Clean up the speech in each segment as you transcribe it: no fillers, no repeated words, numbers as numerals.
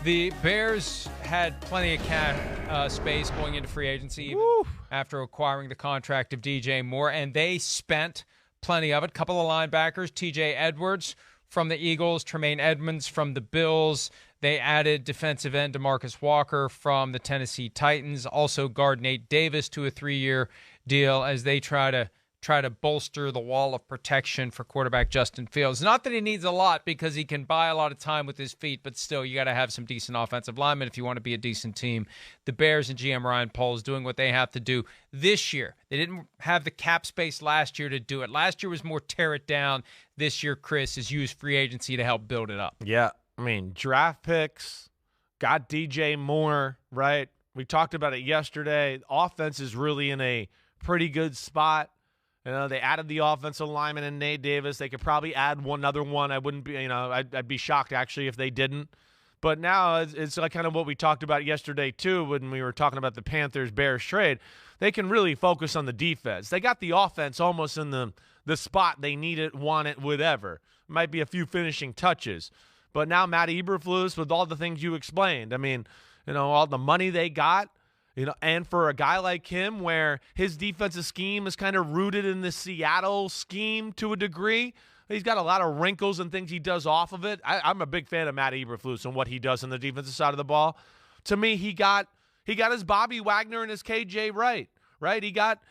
The Bears had plenty of cap space going into free agency even after acquiring the contract of DJ Moore, and they spent plenty of it. Couple of linebackers, TJ Edwards from the Eagles, Tremaine Edmunds from the Bills. They added defensive end DeMarcus Walker from the Tennessee Titans. Also guard Nate Davis to a 3-year deal as they try to bolster the wall of protection for quarterback Justin Fields. Not that he needs a lot because he can buy a lot of time with his feet, but still you got to have some decent offensive linemen if you want to be a decent team. The Bears and GM Ryan Poles doing what they have to do this year. They didn't have the cap space last year to do it. Last year was more tear it down. This year, Chris, has used free agency to help build it up. Yeah, I mean, draft picks, got DJ Moore, right? We talked about it yesterday. Offense is really in a pretty good spot. You know, they added the offensive lineman and Nate Davis. They could probably add another one. I wouldn't be, I'd be shocked actually if they didn't. But now it's like kind of what we talked about yesterday too when we were talking about the Panthers-Bears trade. They can really focus on the defense. They got the offense almost in the spot they need it, want it, whatever. Might be a few finishing touches. But now Matt Eberflus with all the things you explained. I mean, all the money they got. And for a guy like him where his defensive scheme is kind of rooted in the Seattle scheme to a degree, he's got a lot of wrinkles and things he does off of it. I'm a big fan of Matt Eberflus and what he does on the defensive side of the ball. To me, he got his Bobby Wagner and his KJ Wright, right? He got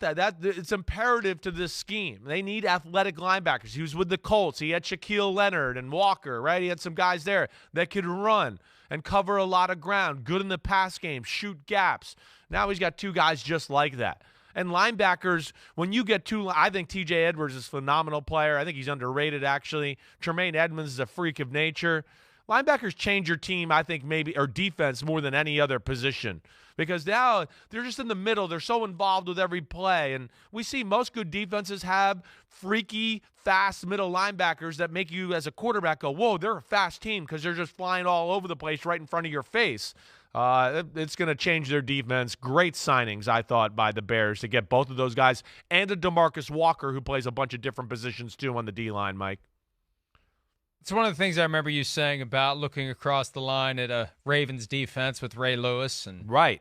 that. It's imperative to this scheme. They need athletic linebackers. He was with the Colts. He had Shaquille Leonard and Walker, right? He had some guys there that could run and cover a lot of ground, good in the pass game, shoot gaps. Now he's got two guys just like that. And linebackers, when you get two, I think TJ Edwards is a phenomenal player. I think he's underrated, actually. Tremaine Edmunds is a freak of nature. Linebackers change your team, I think, maybe, or defense more than any other position. Because now they're just in the middle. They're so involved with every play. And we see most good defenses have freaky, fast middle linebackers that make you, as a quarterback, go, whoa, they're a fast team because they're just flying all over the place right in front of your face. It's going to change their defense. Great signings, I thought, by the Bears to get both of those guys and a DeMarcus Walker who plays a bunch of different positions, too, on the D-line, Mike. It's one of the things I remember you saying about looking across the line at a Ravens defense with Ray Lewis. And right.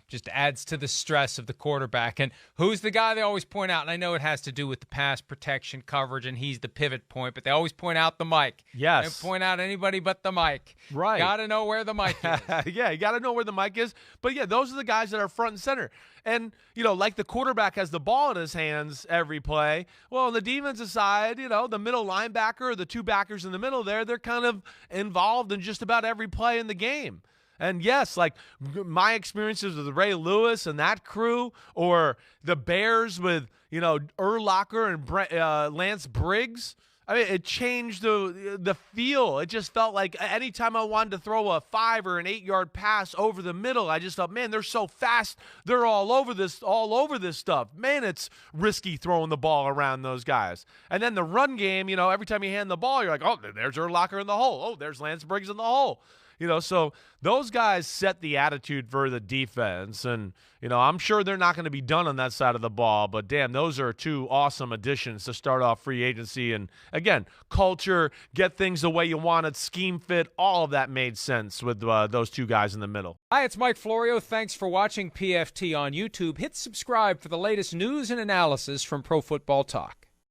Just adds to the stress of the quarterback. And who's the guy they always point out? And I know it has to do with the pass protection coverage, and he's the pivot point, but they always point out the Mike. Yes. They point out anybody but the Mike. Right. Got to know where the Mike is. Yeah, you got to know where the Mike is. But, yeah, those are the guys that are front and center. And, like the quarterback has the ball in his hands every play. Well, on the defensive side, the middle linebacker or the two backers in the middle there, they're kind of involved in just about every play in the game. And yes, like my experiences with Ray Lewis and that crew, or the Bears with, Urlacher and Lance Briggs, I mean, it changed the feel. It just felt like anytime I wanted to throw a 5 or an 8-yard pass over the middle, I just thought, man, they're so fast. They're all over this stuff. Man, it's risky throwing the ball around those guys. And then the run game, every time you hand the ball, you're like, oh, there's Urlacher in the hole. Oh, there's Lance Briggs in the hole. So those guys set the attitude for the defense. And, I'm sure they're not going to be done on that side of the ball. But, damn, those are two awesome additions to start off free agency. And, again, culture, get things the way you want it, scheme fit, all of that made sense with those two guys in the middle. Hi, it's Mike Florio. Thanks for watching PFT on YouTube. Hit subscribe for the latest news and analysis from Pro Football Talk.